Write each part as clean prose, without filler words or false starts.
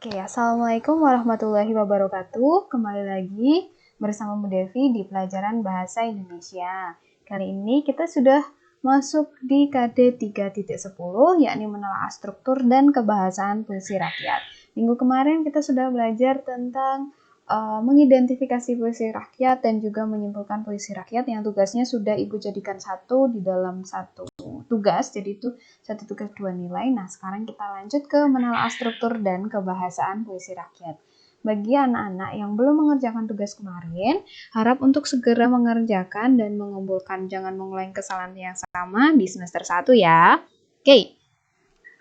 Oke, Assalamualaikum warahmatullahi wabarakatuh. Kembali lagi bersama Bu Devi di pelajaran Bahasa Indonesia. Kali ini kita sudah masuk di KD 3.10, yakni menelaah struktur dan kebahasaan puisi rakyat. Minggu kemarin kita sudah belajar tentang mengidentifikasi puisi rakyat dan juga menyimpulkan puisi rakyat yang tugasnya sudah Ibu jadikan satu di dalam satu tugas, jadi itu satu tugas 2 nilai. Nah, sekarang kita lanjut ke menelaah struktur dan kebahasaan puisi rakyat. Bagi anak-anak yang belum mengerjakan tugas kemarin, harap untuk segera mengerjakan dan mengumpulkan, jangan mengulangi kesalahan yang sama di semester 1 ya. Oke,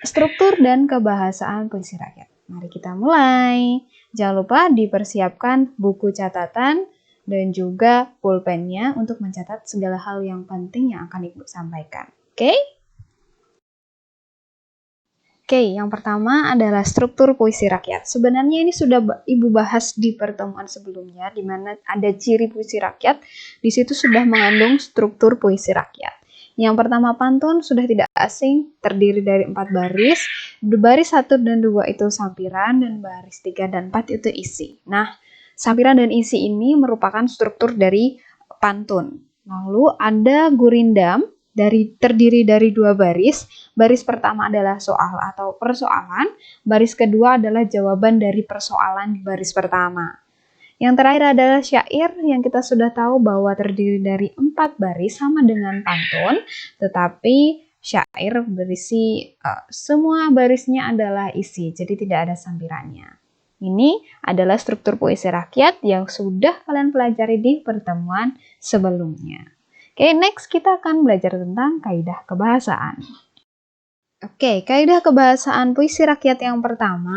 struktur dan kebahasaan puisi rakyat. Mari kita mulai. Jangan lupa dipersiapkan buku catatan dan juga pulpennya untuk mencatat segala hal yang penting yang akan Ibu sampaikan. Oke? Oke, yang pertama adalah struktur puisi rakyat. Sebenarnya ini sudah Ibu bahas di pertemuan sebelumnya, di mana ada ciri puisi rakyat. Di situ sudah mengandung struktur puisi rakyat. Yang pertama pantun sudah tidak asing, terdiri dari 4 baris. Baris 1 dan 2 itu sampiran, dan baris 3 dan 4 itu isi. Nah, sampiran dan isi ini merupakan struktur dari pantun. Lalu ada gurindam, terdiri dari 2 baris. Baris pertama adalah soal atau persoalan, baris kedua adalah jawaban dari persoalan di baris pertama. Yang terakhir adalah syair yang kita sudah tahu bahwa terdiri dari 4 baris sama dengan pantun, tetapi syair berisi semua barisnya adalah isi, jadi tidak ada sampirannya. Ini adalah struktur puisi rakyat yang sudah kalian pelajari di pertemuan sebelumnya. Oke, next kita akan belajar tentang kaidah kebahasaan. Oke, kaidah kebahasaan puisi rakyat yang pertama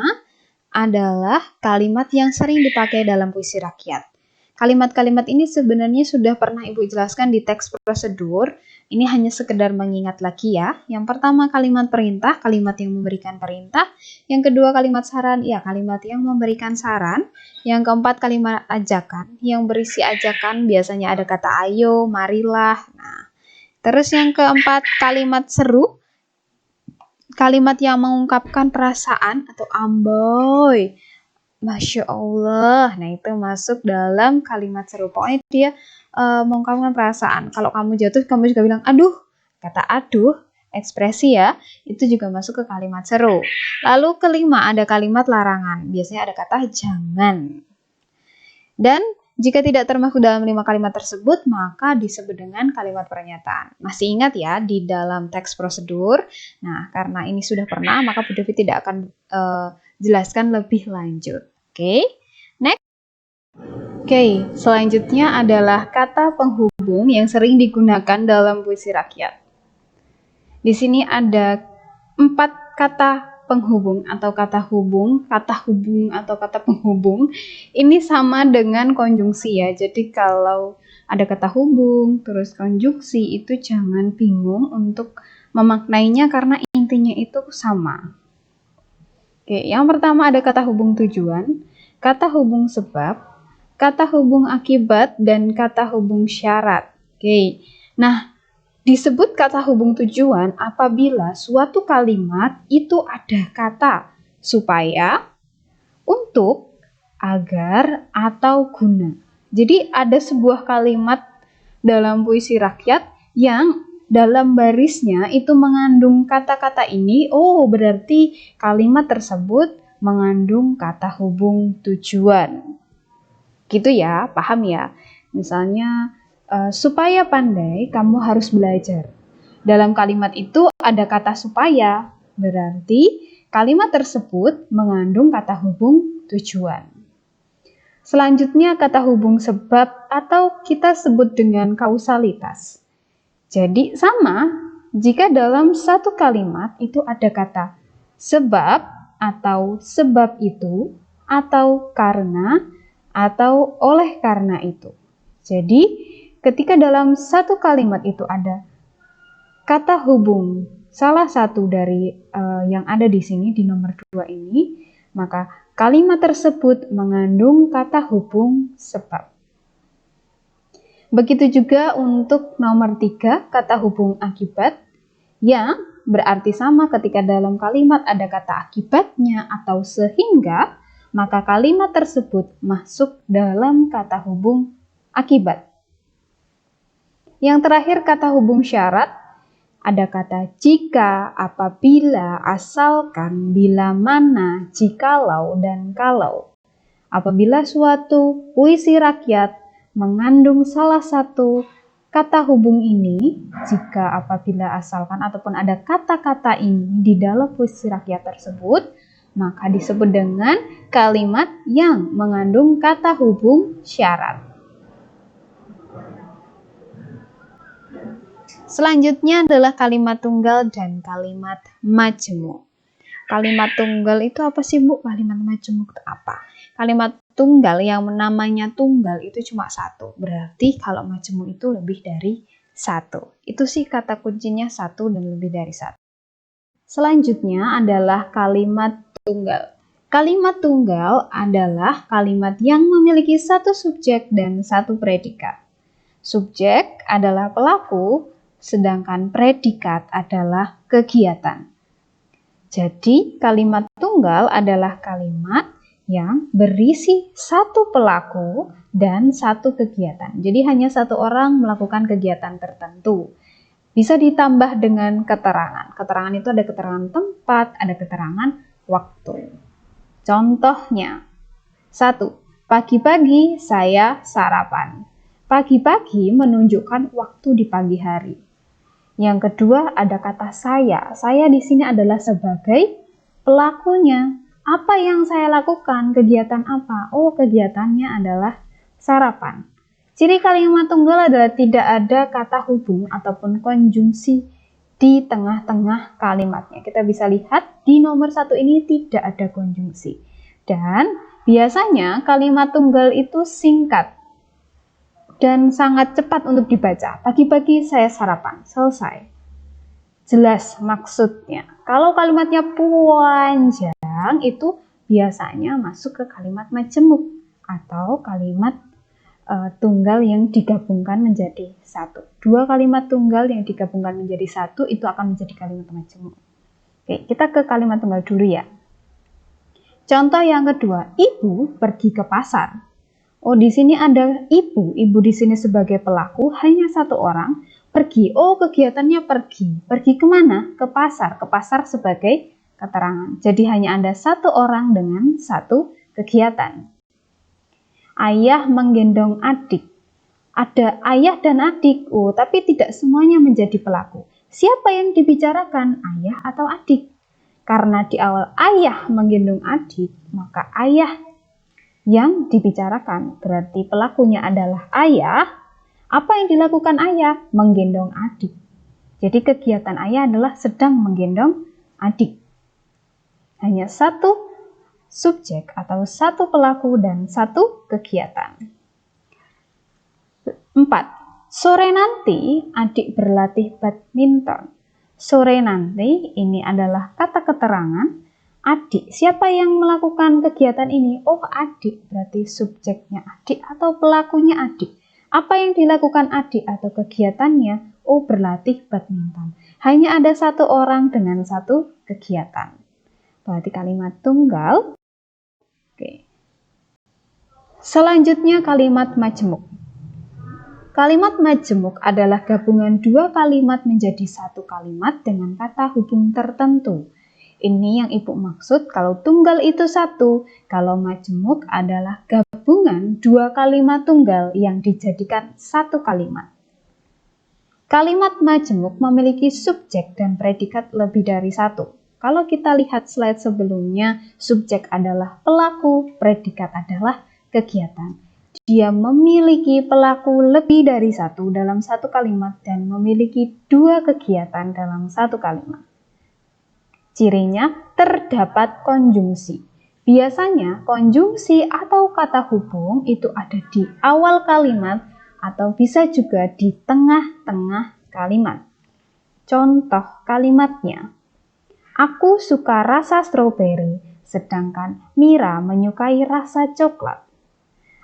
adalah kalimat yang sering dipakai dalam puisi rakyat. Kalimat-kalimat ini sebenarnya sudah pernah Ibu jelaskan di teks prosedur. Ini hanya sekedar mengingat lagi ya. Yang pertama kalimat perintah, kalimat yang memberikan perintah. Yang kedua kalimat saran, ya kalimat yang memberikan saran. Yang keempat kalimat ajakan, yang berisi ajakan biasanya ada kata ayo, marilah. Nah, terus yang keempat kalimat seru. Kalimat yang mengungkapkan perasaan atau amboy, Masya Allah. Nah, itu masuk dalam kalimat seru. Pokoknya dia mengungkapkan perasaan. Kalau kamu jatuh, kamu juga bilang aduh. Kata aduh, ekspresi ya, itu juga masuk ke kalimat seru. Lalu kelima ada kalimat larangan. Biasanya ada kata jangan. Dan jika tidak termasuk dalam 5 kalimat tersebut, maka disebut dengan kalimat pernyataan. Masih ingat ya di dalam teks prosedur? Nah, karena ini sudah pernah, maka Bu Devi tidak akan jelaskan lebih lanjut. Oke, next. Oke, selanjutnya adalah kata penghubung yang sering digunakan dalam puisi rakyat. Di sini ada 4 kata penghubung atau kata hubung atau kata penghubung. Ini sama dengan konjungsi ya. Jadi kalau ada kata hubung terus konjungsi itu jangan bingung untuk memaknainya karena intinya itu sama. Oke, yang pertama ada kata hubung tujuan, kata hubung sebab, kata hubung akibat, dan kata hubung syarat. Oke, nah disebut kata hubung tujuan apabila suatu kalimat itu ada kata supaya, untuk, agar, atau guna. Jadi ada sebuah kalimat dalam puisi rakyat yang dalam barisnya itu mengandung kata-kata ini, oh berarti kalimat tersebut mengandung kata hubung tujuan. Gitu ya, paham ya? Misalnya, supaya pandai, kamu harus belajar. Dalam kalimat itu ada kata supaya, berarti kalimat tersebut mengandung kata hubung tujuan. Selanjutnya kata hubung sebab atau kita sebut dengan kausalitas. Jadi sama, jika dalam satu kalimat itu ada kata sebab atau sebab itu, atau karena, atau oleh karena itu. Jadi, ketika dalam satu kalimat itu ada kata hubung salah satu dari yang ada di sini di nomor 2 ini, maka kalimat tersebut mengandung kata hubung sebab. Begitu juga untuk nomor 3, kata hubung akibat, yang berarti sama ketika dalam kalimat ada kata akibatnya atau sehingga, maka kalimat tersebut masuk dalam kata hubung akibat. Yang terakhir kata hubung syarat, ada kata jika, apabila, asalkan, bila mana, jikalau, dan kalau. Apabila suatu puisi rakyat mengandung salah satu kata hubung ini, jika, apabila, asalkan, ataupun ada kata-kata ini di dalam puisi rakyat tersebut, maka disebut dengan kalimat yang mengandung kata hubung syarat. Selanjutnya adalah kalimat tunggal dan kalimat majemuk. Kalimat tunggal itu apa sih, Bu? Kalimat majemuk itu apa? Kalimat tunggal yang namanya tunggal itu cuma satu. Berarti kalau majemuk itu lebih dari satu. Itu sih kata kuncinya satu dan lebih dari satu. Selanjutnya adalah kalimat tunggal. Kalimat tunggal adalah kalimat yang memiliki satu subjek dan satu predikat. Subjek adalah pelaku, sedangkan predikat adalah kegiatan. Jadi, kalimat tunggal adalah kalimat yang berisi satu pelaku dan satu kegiatan. Jadi, hanya satu orang melakukan kegiatan tertentu. Bisa ditambah dengan keterangan. Keterangan itu ada keterangan tempat, ada keterangan waktu. Contohnya, 1. Pagi-pagi saya sarapan. Pagi-pagi menunjukkan waktu di pagi hari. Yang kedua ada kata saya. Saya di sini adalah sebagai pelakunya. Apa yang saya lakukan? Kegiatan apa? Oh, kegiatannya adalah sarapan. Ciri kalimat tunggal adalah tidak ada kata hubung ataupun konjungsi di tengah-tengah kalimatnya. Kita bisa lihat di nomor 1 ini tidak ada konjungsi. Dan biasanya kalimat tunggal itu singkat dan sangat cepat untuk dibaca. Pagi-pagi saya sarapan, selesai. Jelas maksudnya. Kalau kalimatnya panjang, itu biasanya masuk ke kalimat majemuk atau kalimat tunggal yang digabungkan menjadi satu. Dua kalimat tunggal yang digabungkan menjadi satu itu akan menjadi kalimat majemuk. Oke, kita ke kalimat tunggal dulu ya. Contoh yang kedua, ibu pergi ke pasar. Oh, di sini ada ibu. Ibu di sini sebagai pelaku, hanya satu orang. Pergi. Oh, kegiatannya pergi. Pergi kemana? Ke pasar. Ke pasar sebagai keterangan. Jadi hanya ada satu orang dengan satu kegiatan. Ayah menggendong adik. Ada ayah dan adik. Oh, tapi tidak semuanya menjadi pelaku. Siapa yang dibicarakan? Ayah atau adik? Karena di awal ayah menggendong adik, maka ayah yang dibicarakan, berarti pelakunya adalah ayah. Apa yang dilakukan ayah? Menggendong adik. Jadi kegiatan ayah adalah sedang menggendong adik. Hanya satu subjek atau satu pelaku dan satu kegiatan. 4. Sore nanti adik berlatih badminton. Sore nanti ini adalah kata keterangan. Adik, siapa yang melakukan kegiatan ini? Oh, adik, berarti subjeknya adik atau pelakunya adik. Apa yang dilakukan adik atau kegiatannya? Oh, berlatih badminton. Hanya ada satu orang dengan satu kegiatan. Berarti kalimat tunggal. Oke. Selanjutnya kalimat majemuk. Kalimat majemuk adalah gabungan dua kalimat menjadi satu kalimat dengan kata hubung tertentu. Ini yang Ibu maksud kalau tunggal itu satu, kalau majemuk adalah gabungan dua kalimat tunggal yang dijadikan satu kalimat. Kalimat majemuk memiliki subjek dan predikat lebih dari satu. Kalau kita lihat slide sebelumnya, subjek adalah pelaku, predikat adalah kegiatan. Dia memiliki pelaku lebih dari satu dalam satu kalimat dan memiliki dua kegiatan dalam satu kalimat. Cirinya terdapat konjungsi. Biasanya konjungsi atau kata hubung itu ada di awal kalimat atau bisa juga di tengah-tengah kalimat. Contoh kalimatnya, aku suka rasa stroberi, sedangkan Mira menyukai rasa coklat.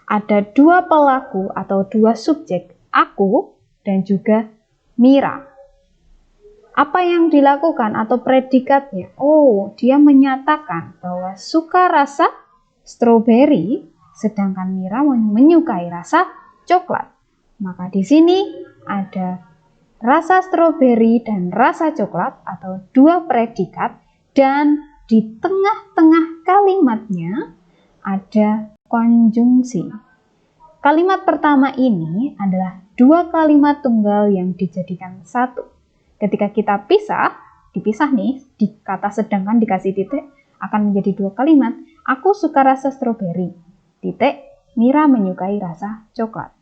Ada dua pelaku atau dua subjek, aku dan juga Mira. Apa yang dilakukan atau predikatnya? Oh, dia menyatakan bahwa suka rasa stroberi, sedangkan Mira menyukai rasa coklat. Maka di sini ada rasa stroberi dan rasa coklat atau dua predikat, dan di tengah-tengah kalimatnya ada konjungsi. Kalimat pertama ini adalah dua kalimat tunggal yang dijadikan satu. Ketika kita dipisah nih, di kata sedangkan dikasih titik, akan menjadi dua kalimat. Aku suka rasa stroberi, titik, Mira menyukai rasa coklat.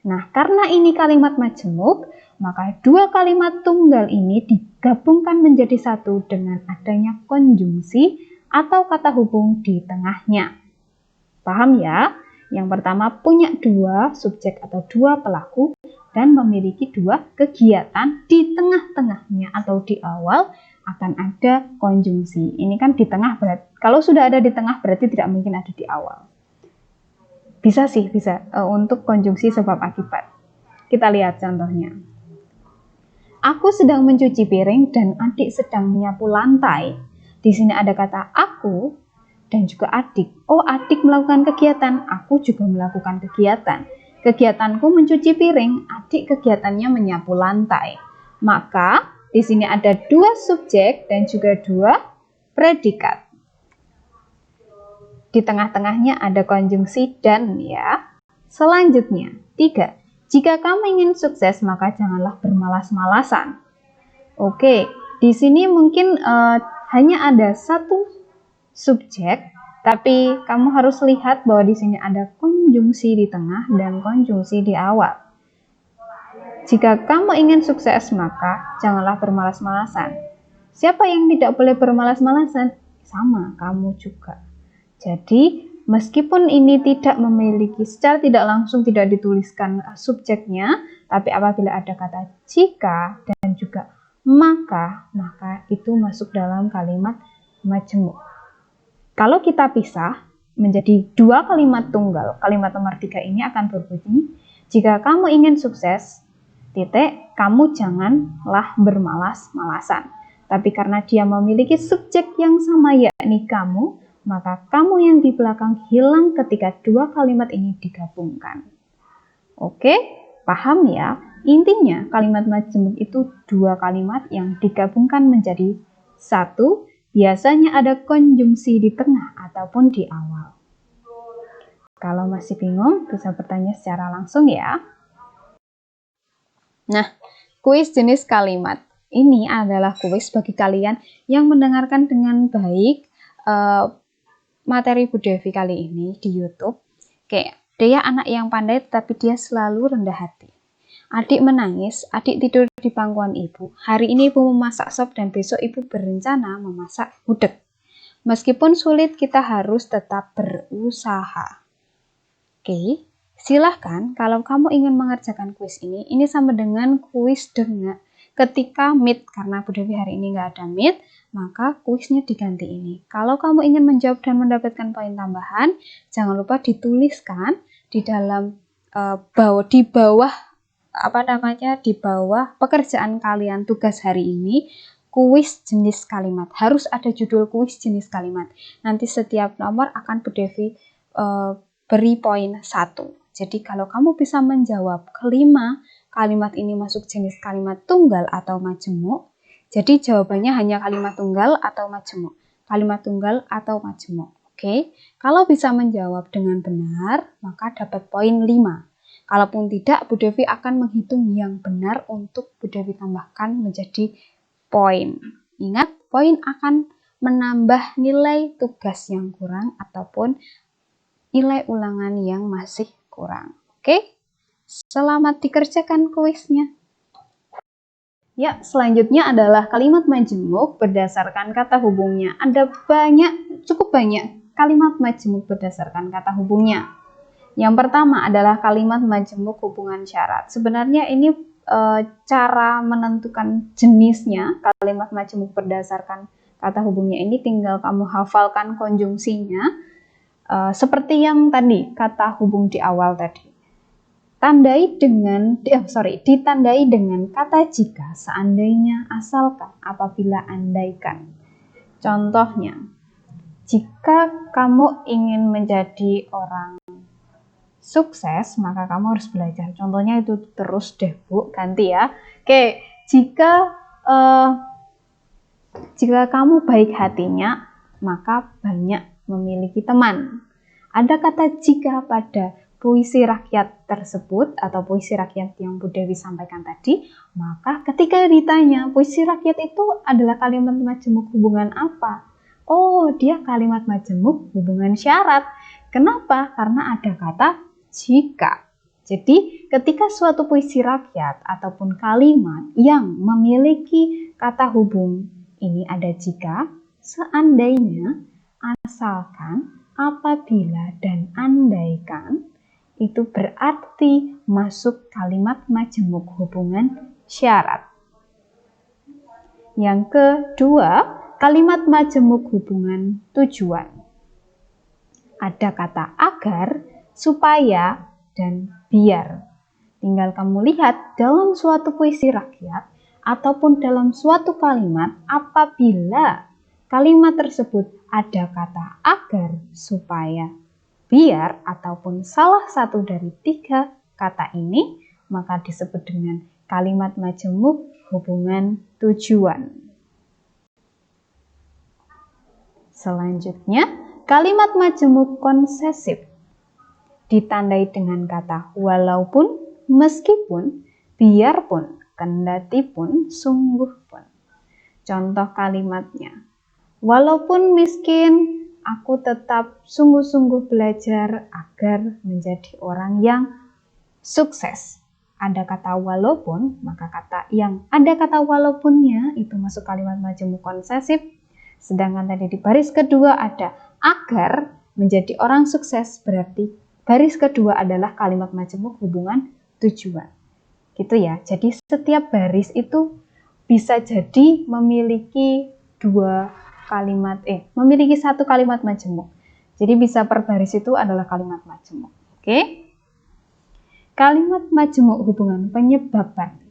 Nah, karena ini kalimat majemuk, maka dua kalimat tunggal ini digabungkan menjadi satu dengan adanya konjungsi atau kata hubung di tengahnya. Paham ya? Yang pertama punya dua subjek atau dua pelaku dan memiliki dua kegiatan. Di tengah-tengahnya atau di awal akan ada konjungsi. Ini kan di tengah, berarti kalau sudah ada di tengah berarti tidak mungkin ada di awal. Bisa untuk konjungsi sebab akibat. Kita lihat contohnya. Aku sedang mencuci piring dan adik sedang menyapu lantai. Di sini ada kata aku dan juga adik. Oh, adik melakukan kegiatan, aku juga melakukan kegiatan. Kegiatanku mencuci piring, adik kegiatannya menyapu lantai. Maka di sini ada dua subjek dan juga dua predikat. Di tengah-tengahnya ada konjungsi dan ya. Selanjutnya, 3. Jika kamu ingin sukses, maka janganlah bermalas-malasan. Oke, di sini mungkin hanya ada satu subjek, tapi kamu harus lihat bahwa di sini ada konjungsi di tengah dan konjungsi di awal. Jika kamu ingin sukses, maka janganlah bermalas-malasan. Siapa yang tidak boleh bermalas-malasan? Sama, kamu juga. Jadi, meskipun ini tidak memiliki, secara tidak langsung tidak dituliskan subjeknya, tapi apabila ada kata jika dan juga maka itu masuk dalam kalimat majemuk. Kalau kita pisah menjadi dua kalimat tunggal, kalimat nomor 3 ini akan berbunyi, jika kamu ingin sukses, titik, kamu janganlah bermalas-malasan. Tapi karena dia memiliki subjek yang sama yakni kamu, maka kamu yang di belakang hilang ketika dua kalimat ini digabungkan. Oke, paham ya? Intinya kalimat majemuk itu dua kalimat yang digabungkan menjadi satu. Biasanya ada konjungsi di tengah ataupun di awal. Kalau masih bingung, bisa bertanya secara langsung ya. Nah, kuis jenis kalimat. Ini adalah kuis bagi kalian yang mendengarkan dengan baik materi Bu Devi kali ini di YouTube. Kayak, dia anak yang pandai tapi dia selalu rendah hati. Adik menangis, adik tidur di pangkuan ibu. Hari ini ibu memasak sop dan besok ibu berencana memasak gudeg. Meskipun sulit, kita harus tetap berusaha. Oke, silahkan kalau kamu ingin mengerjakan kuis ini sama dengan kuis dengan ketika Meet, karena Bu Devi hari ini nggak ada Meet, maka kuisnya diganti ini. Kalau kamu ingin menjawab dan mendapatkan poin tambahan, jangan lupa dituliskan di dalam di bawah pekerjaan kalian tugas hari ini, kuis jenis kalimat. Harus ada judul kuis jenis kalimat. Nanti setiap nomor akan Bu Devi beri poin 1. Jadi kalau kamu bisa menjawab kelima kalimat ini masuk jenis kalimat tunggal atau majemuk, jadi jawabannya hanya kalimat tunggal atau majemuk. Kalimat tunggal atau majemuk. Oke. Kalau bisa menjawab dengan benar, maka dapat poin 5. Kalaupun tidak, Bu Devi akan menghitung yang benar untuk Bu Devi tambahkan menjadi poin. Ingat, poin akan menambah nilai tugas yang kurang ataupun nilai ulangan yang masih kurang. Oke? Selamat dikerjakan kuisnya. Ya, selanjutnya adalah kalimat majemuk berdasarkan kata hubungnya. Ada cukup banyak kalimat majemuk berdasarkan kata hubungnya. Yang pertama adalah kalimat majemuk hubungan syarat. Sebenarnya ini cara menentukan jenisnya kalimat majemuk berdasarkan kata hubungnya ini tinggal kamu hafalkan konjungsinya. Seperti yang tadi, kata hubung di awal tadi. Ditandai dengan kata jika, seandainya, asalkan, apabila, andaikan. Contohnya, jika kamu ingin menjadi orang sukses, maka kamu harus belajar. Contohnya itu terus deh Bu, ganti ya. Oke, jika kamu baik hatinya, maka banyak memiliki teman. Ada kata jika pada puisi rakyat tersebut atau puisi rakyat yang Bu Dewi sampaikan tadi, maka ketika ditanya puisi rakyat itu adalah kalimat majemuk hubungan apa? Oh, dia kalimat majemuk hubungan syarat. Kenapa? Karena ada kata jika. Jadi, ketika suatu puisi rakyat ataupun kalimat yang memiliki kata hubung ini ada jika, seandainya, asalkan, apabila, dan andaikan, itu berarti masuk kalimat majemuk hubungan syarat. Yang kedua, kalimat majemuk hubungan tujuan. Ada kata agar, supaya, dan biar. Tinggal kamu lihat dalam suatu puisi rakyat ataupun dalam suatu kalimat, apabila kalimat tersebut ada kata agar, supaya, biar, ataupun salah satu dari tiga kata ini, maka disebut dengan kalimat majemuk hubungan tujuan. Selanjutnya, kalimat majemuk konsesif ditandai dengan kata walaupun, meskipun, biarpun, kendatipun, sungguh pun. Contoh kalimatnya, walaupun miskin, aku tetap sungguh-sungguh belajar agar menjadi orang yang sukses. Ada kata walaupun, maka kata yang ada kata walaupunnya itu masuk kalimat majemuk konsesif. Sedangkan tadi di baris kedua ada agar menjadi orang sukses, berarti baris kedua adalah kalimat majemuk hubungan tujuan. Gitu ya. Jadi setiap baris itu bisa jadi memiliki memiliki satu kalimat majemuk. Jadi bisa per baris itu adalah kalimat majemuk. Oke? Kalimat majemuk hubungan penyebaban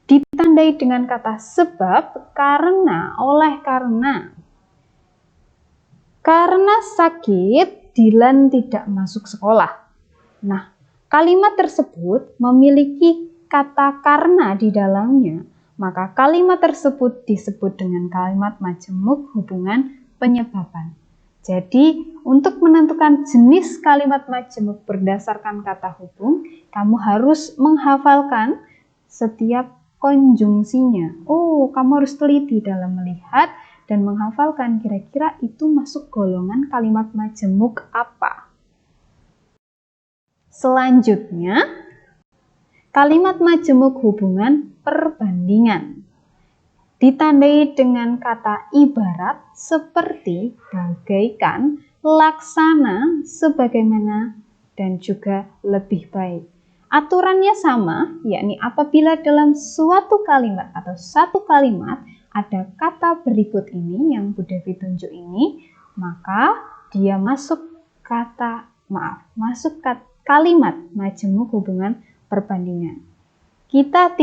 ditandai dengan kata sebab, karena, oleh karena sakit Dilan tidak masuk sekolah. Nah, kalimat tersebut memiliki kata karena di dalamnya, maka kalimat tersebut disebut dengan kalimat majemuk hubungan penyebaban. Jadi, untuk menentukan jenis kalimat majemuk berdasarkan kata hubung, kamu harus menghafalkan setiap konjungsinya. Oh, kamu harus teliti dalam melihat dan menghafalkan kira-kira itu masuk golongan kalimat majemuk apa. Selanjutnya, kalimat majemuk hubungan perbandingan. Ditandai dengan kata ibarat, seperti, bagaikan, laksana, sebagaimana, dan juga lebih baik. Aturannya sama, yakni apabila dalam suatu kalimat atau satu kalimat ada kata berikut ini yang Bu Devi tunjuk ini, maka dia masuk kalimat majemuk hubungan perbandingan. Kita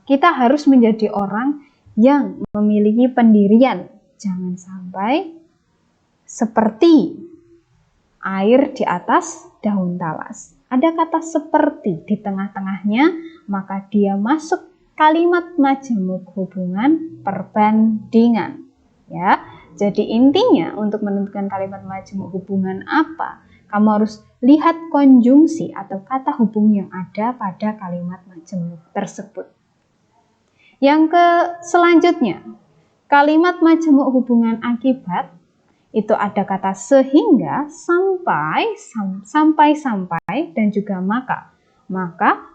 kita harus menjadi orang yang memiliki pendirian. Jangan sampai seperti air di atas daun talas. Ada kata seperti di tengah-tengahnya, maka dia masuk kalimat majemuk hubungan perbandingan. Ya, jadi intinya untuk menentukan kalimat majemuk hubungan apa, kamu harus lihat konjungsi atau kata hubung yang ada pada kalimat majemuk tersebut. Yang selanjutnya, kalimat majemuk hubungan akibat itu ada kata sehingga, sampai, dan juga maka. Maka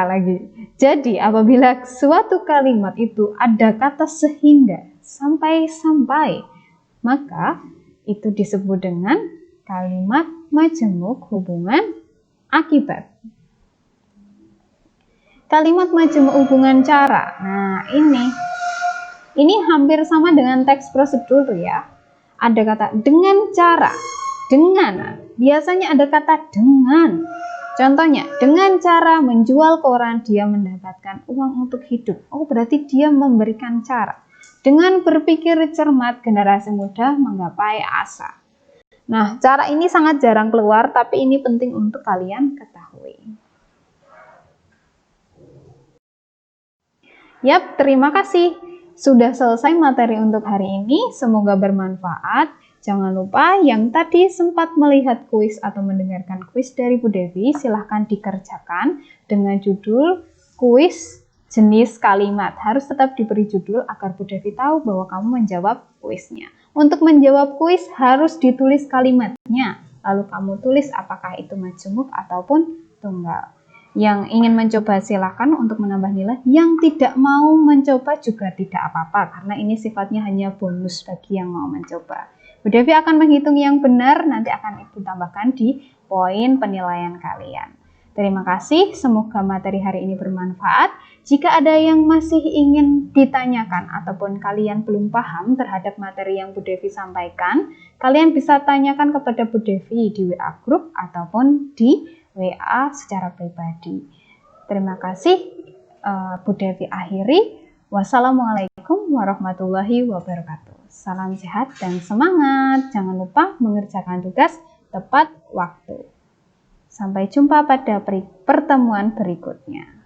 lagi. Jadi apabila suatu kalimat itu ada kata sehingga, sampai, maka itu disebut dengan kalimat majemuk hubungan akibat. Kalimat majemuk hubungan cara. Nah, ini hampir sama dengan teks prosedur ya. Ada kata dengan cara, dengan. Biasanya ada kata dengan. Contohnya, dengan cara menjual koran dia mendapatkan uang untuk hidup. Oh, berarti dia memberikan cara. Dengan berpikir cermat, generasi muda menggapai asa. Nah, cara ini sangat jarang keluar, tapi ini penting untuk kalian ketahui. Yap, terima kasih. Sudah selesai materi untuk hari ini. Semoga bermanfaat. Jangan lupa yang tadi sempat melihat kuis atau mendengarkan kuis dari Bu Devi, silahkan dikerjakan dengan judul kuis jenis kalimat. Harus tetap diberi judul agar Bu Devi tahu bahwa kamu menjawab kuisnya. Untuk menjawab kuis harus ditulis kalimatnya, lalu kamu tulis apakah itu majemuk ataupun tunggal. Yang ingin mencoba silakan untuk menambah nilai, yang tidak mau mencoba juga tidak apa-apa, karena ini sifatnya hanya bonus bagi yang mau mencoba. Bu Devi akan menghitung yang benar, nanti akan Ibu tambahkan di poin penilaian kalian. Terima kasih, semoga materi hari ini bermanfaat. Jika ada yang masih ingin ditanyakan ataupun kalian belum paham terhadap materi yang Bu Devi sampaikan, kalian bisa tanyakan kepada Bu Devi di WA Group ataupun di WA secara pribadi. Terima kasih, Bu Devi akhiri. Wassalamualaikum warahmatullahi wabarakatuh. Salam sehat dan semangat. Jangan lupa mengerjakan tugas tepat waktu. Sampai jumpa pada pertemuan berikutnya.